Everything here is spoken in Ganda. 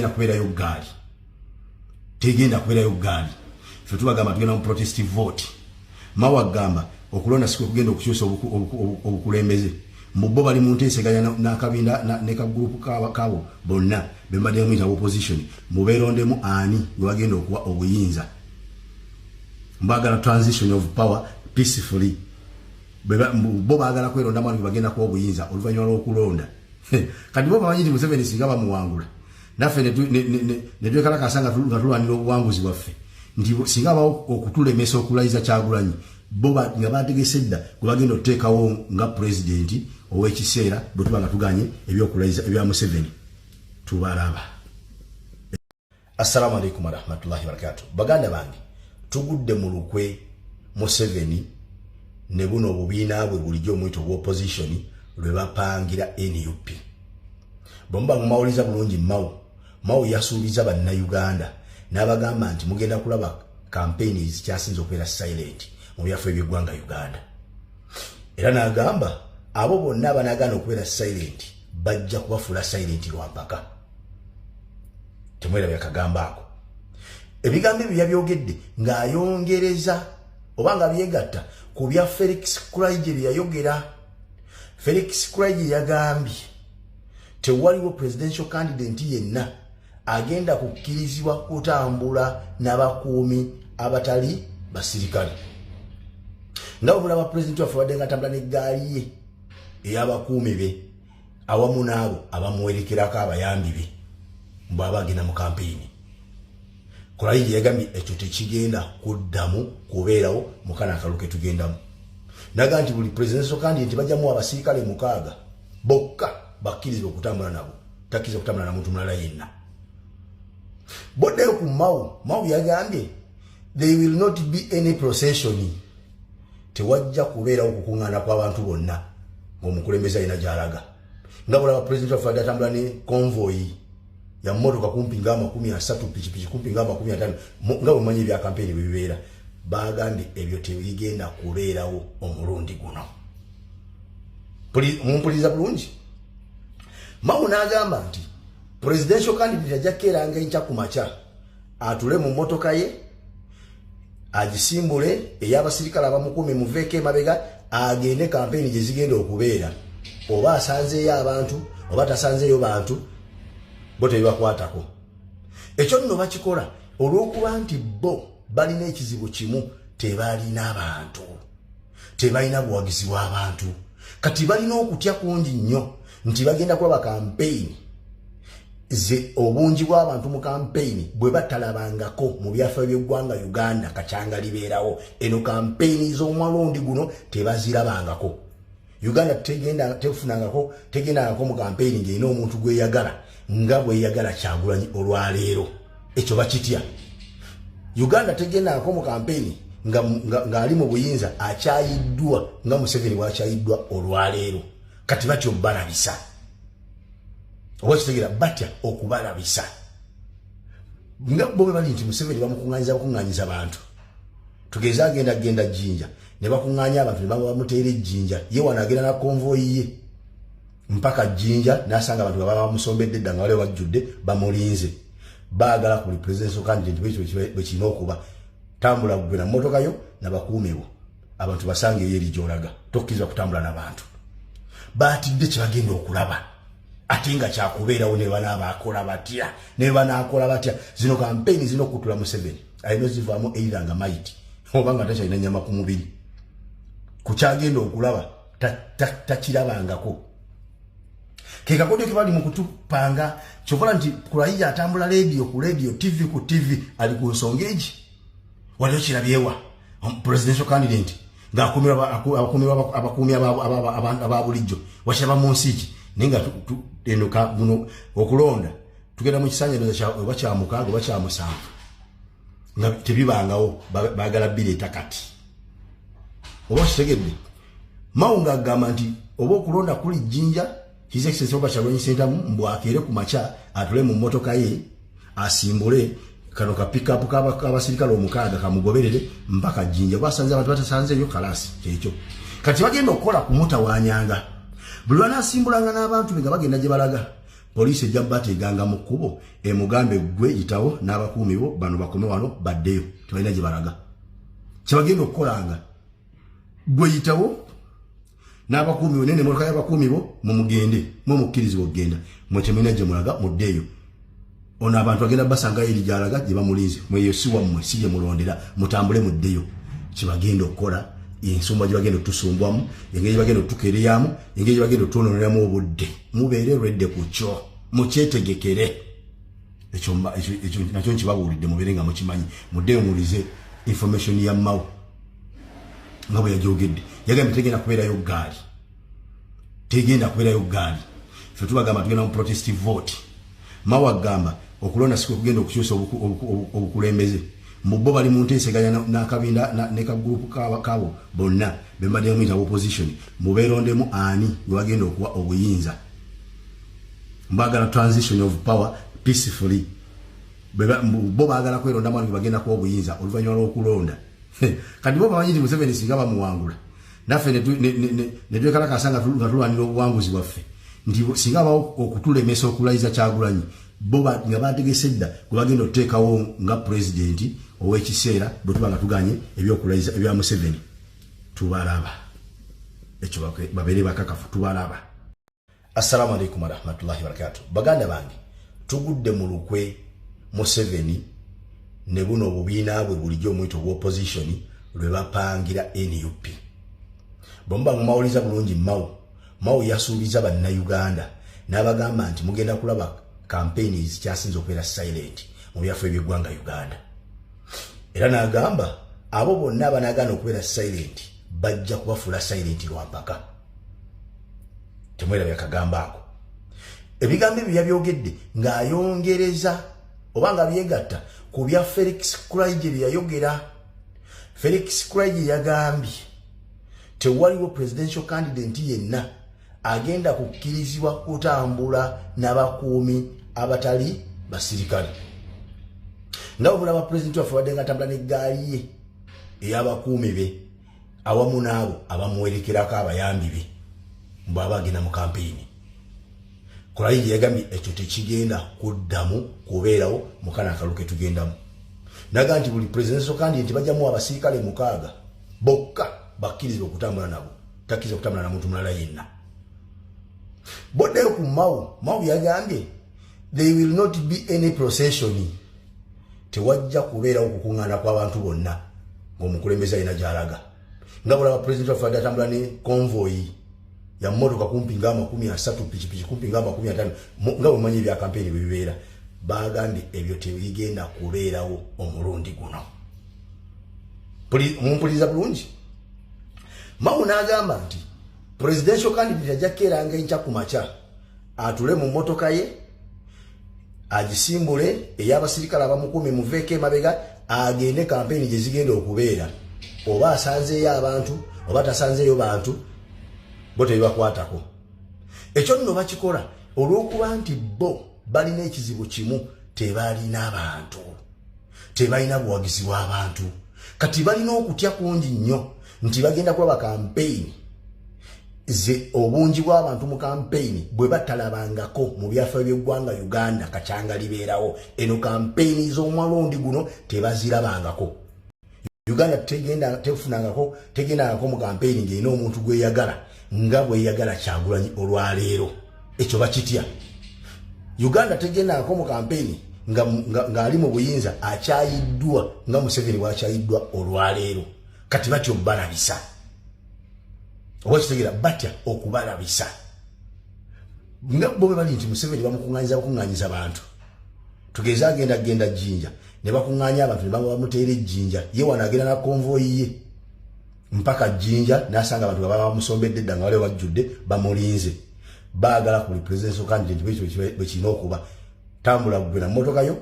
na kubeerayo gaali tegenda kubeerayo gaali ffe tubagamba tugenda mu protestive vote Mawu agamba okulonda siku kugenda okukyusa obukulembeze mubbo bali mu nteeseganya n'akabinda ne ka group kabo bonna bembadde mu opposition mubeerondemu ani wagenda okuwa obuyinza mbagala transition of power peacefully bo bagala kweronda mwana bagenda kuwa obuyinza oluvannyuma lw'okulonda kati bo bamanyi nti Museveni singa bamuwangula naffe ne twekalakasa nga tulwanira obuwanguzi bwaffe nti singa bawo okutulemesa okulayiza Kyagulanyi bo nga bategese dda gwe bagenda okuteekawo nga pulezidenti ow'ekiseera bwe tuba nga tuganye ebyokulayiza ebya Museveni tubalaba. Assalamu alaikum warahmatullahi wabarakatuh. Baganda bange tugudde mu lukwe Museveni ne buno obubiina bwe bulijjo omwito bw'opposition lwe bapangira NUP. Bomba mumawuliza bulungi Mawu yasuubiza bannayuganda n'abagamba nti mugenda kulaba campaign ezikyasinze okubeera silent mu byaffe by'eggwanga Uganda. Era n'agamba abo bonna abanagaana okubeera silent bajja kubafuula silent lwampaka. Temwerabya akagamba ako. Ebigambo ebyo yabyogedde ng'ayongereza oba nga byegatta ku bya Felix Kulaije bye yayogera. Felix Kulaije yagambye tewaliwo presidential candidate yenna agenda kukkirizibwa kutambula n'abakuumi abatali basirikale. Nga bulaba president waffe wadde nga atambula n'eggaali ye ey'abakuumi be awamu n'abo abamuwerekerako abayambi be bw'aba agenda mu kampeyini. Kulaije yagambye ekyo tekigenda kuddamu kubeerawo mu kana akalu ke tugendamu. Naga nti buli presidential candidate bajjamu abasirikale 6 bokka bakkirizibwa okutambula nabo, takkiriza kutambula na muntu mulala yenna. Boddeyo ku Mawu yagambye there will not be any procession. Tewajja kubeerawo okukuŋŋaana kw'abantu bonna ng'omukulembeze alina gy'alaga. Nga bulaba president waffe adde atambula ne convoy ya mmotoka kumpi nga 30 pikipiki kumpi nga 50 nga bwe mumanyi ebya kampeyini bwe bibeera. Bagambye ebyo tebigenda kubeerawo omulundi guno. Mumpuliriza bulungi. Mawu n'agamba nti presidential candidate ajja kkeeranga enkya ku makya atule mu mmotoka ye agisimbule ey'abasirikale abamukuumi muveeko emabega agende kampeyini gye zigenda okubeera. Oba asanzeeyo abantu oba tasanzeeyo bantu bo tebibakwatako. Ekyo nno bakikola olw'okuba nti bo balina ekizibu kimu, tebalina abantu, tebalina buwagizi bw'abantu. Kati balina okutya kungi nnyo nti bagenda kulaba kampeyini ze obungi bw'abantu mu kampeyini bwe batalabangako mu byaffe by'eggwanga Uganda kakyanga libeerawo. Eno kampeyini z'omwalundi guno tebazirabangako. Uganda tegendangako mu kampeyini ng'erina omuntu gweyagala nga bweyagala Kyagulanyi olwaleero. Ekyo bakitya. Uganda tegendangako mu kampeyini ng'ali mu buyinza akyayiddwa nga Museveni bw'akyayiddwa olwaleero. Kati batyo balabisa. Oba kitegeera batya okubalabisa. Nga bo bwe bali nti Museveni bamukuŋŋaanyiza abantu. Tugeze agenda Jinja ne bakuŋŋaanya abantu ne bamuteera ejjinja. Ye wano agenda na convoy ye mpaka Jinja n'asanga abantu baba bamusombedde dda nga waliwo bajjudde bamulinze. Baagala ku presidential candidate bwe kirina okuba. Tambula gwe na mmotoka yo n'abakuumewo. Abantu basange eri gy'olaga. Tokkiriza kutambula n'abantu. Baatidde kye bagenda okulaba. Ate nga kyakubeerawo ne banaabakola batya ne banaakola batya. Zino kampeyini zino okutula Museveni alina ozivaamu eiranga maiti oba nga takyalina nnyama ku mubiri. Ku kyagenda okulaba takirabangako. Ke kakodyo ke bali mu kutupanga kyokola nti Kulaije atambula radio ku radio, TV ku TV, ali ku nsonga egi. Waliwo kirabyewa presidential candidate ng'akuumirwa ababulijjo wakiraba mu nsi ki nenga enoka muno okulonda tugenda mu kisanyizo oba kya 6 oba kya 7 nga tebibangawo baagala bireeta kati. Oba kitegedde Mawu ng'agamba nti oba okulonda kuli Jinja His Excellency oba Kyagulanyi Ssentamu mbwakere ku makya atule mu mmotoka ye asimbule kano ka pick up k'abasirikale 6 kamugoberere mpaka Jinja. Basanze abantu batasanzeeyo kalasi kyekyo. Kati bagenda okukola kumutawanyanga. Buli lwana asimbulanga n'abantu nga bagenda gye balaga police ejja bateganga mu kkubo emugambe gwe yitawo n'abakuumi bo bano bakome wano baddeyo tebalina gye balaga kyebagenda okukolanga gwe yitawo n'abakuumi bo nene motoka y'abakuumi bo mumugende mumukkirizibwa okugenda mwetemina gye mulaga muddeeyo ono abantu bagenda basanga eri gyalaga gye bamulinze mweyo si wammwe si gye mulondera mutambule muddeyo kyebagenda okukola ensumba gye bagenda otusumbwamu engeri gye bagenda otukereyamu engeri gye bagenda otwononeramu obudde mubeere redde ku kyo mukyetegekere ekyo nakyo nkibabuulidde mubeere nga mukimanyi muddeyo mulize information ya Mao nga bwe yagyogedde yagambye tegenda kubeerayo gaali ffe tubagamba tugenda mu protestive vote Mao agamba okulonda si kwe kugenda okukyusa obukulembeze mubbo bali mu nteeseganya n'akabinda ne kagrupu kabo bonna bembadde muyita opposition mubeerondemu ani gwe bagenda okuwa obuyinza mbagala transition of power peacefully bo baagala kweronda mwana gwe bagenda kuwa obuyinza oluvannyuma lw'okulonda kati bo bamanyi nti Museveni singa bamuwangula naffe ne twekalakasa nga tulwanira obuwanguzi bwaffe nti singa bawo okutulemesa okulayiza Kyagulanyi bo nga bategese dda gwe bagenda okuteekawo nga pulezidenti ow'ekiseera bwe tuba nga tuganye ebyokulayiza ebya Museveni tubalaba ekyo babeere bakakafu tubalaba. Assalamu alaikum warahmatullahi wabarakatuh. Baganda bange tugudde mu lukwe Museveni ne buno obubiina bwe bulijjo omwito opposition lwe bapangira NUP. Bomba mumawuliza bulungi Mao yasuubiza bannayuganda n'abagamba nti mugenda kulaba campaign zikyasinze okubeera silent mu byaffe eby'eggwanga Uganda. Era n'agamba abo bonna abanagaana okubeera silent bajja kubafuula silent lwampaka. Temwerabya kagamba ako. Ebigambo ebyo yabyogedde ng'ayongereza oba nga byegatta ku bya Felix Kulaije bye yayogera. Felix Kulaije yagambye tewaliwo presidential candidate yenna agenda kukkirizibwa kutambula n'abakuumi abatali basirikale. Nga obulaba president waffe wadde nga atambula n'eggaali ye ey'abakuumi be awamu n'abo abamuwerekerako abayambi be bw'aba agenda mu kampeyini. Kulaije yagambye ekyo tekigenda kuddamu kubeerawo mu kana akalu ke tugendamu. Naga nti buli presidential candidate bajjamu abasirikale 6 bokka bakkirizibwa okutambula nabo, takkiriza okutambula na muntu mulala yenna. Boddeyo ku Mao yagambye there will not be any procession. Tewajja kubeerawo okukuŋŋaana kw'abantu bonna ng'omukulembeze alina gy'alaga. Nga bulaba president waffe adde atambula ne convoy ya mmotoka kumpi nga 30 pikipiki kumpi nga 50 nga bwemanyi ebya kampeyini bwe bibeera. Bagambye ebyo tebigenda kubeerawo omulundi guno. Mumpuliriza bulungi. Mao n'agamba nti presidential candidate ajja kkeeranga enkya ku makya atule mu mmotoka ye agisimbule ey'abasirikale abamukuumi muveeko emabega agende kampeyini gye zigenda okubeera. Oba asanzeeyo abantu oba tasanzeeyo bantu bo tebibakwatako. Ekyo nno bakikola olw'okuba nti bo balina ekizibu kimu, tebalina bantu, tebalina buwagizi bw'abantu. Kati balina okutya kungi nnyo nti bagenda kulaba kampeyini ze obungi bw'abantu mu kampeyini bwe batalabangako mu byaffe by'eggwanga Uganda kakyanga libeerawo. Eno kampeyini z'omwalundi guno tebazirabangako. Uganda tegendangako mu kampeyini ng'erina omuntu gweyagala nga bweyagala Kyagulanyi olwaleero. Ekyo bakitya. Uganda tegendangako mu kampeyini ng'ali mu buyinza akyayiddwa nga Museveni bw'akyayiddwa olwaleero. Kati batya okubalabisa. Oba kitegeera batya okubalabisa. Nga bo bwe bali nti Museveni bamukuŋŋaanyiza abantu. Tugeze agenda Jinja ne bakuŋŋaanya abantu ne bamuteera ejjinja. Ye wano agenda na konvoyi ye mpaka Jinja n'asanga abantu nga baba bamusombedde dda nga waliwo bajjudde bamulinze. Baagala ku presidential candidate bwe kirina okuba. Tambula gwe na mmotoka yo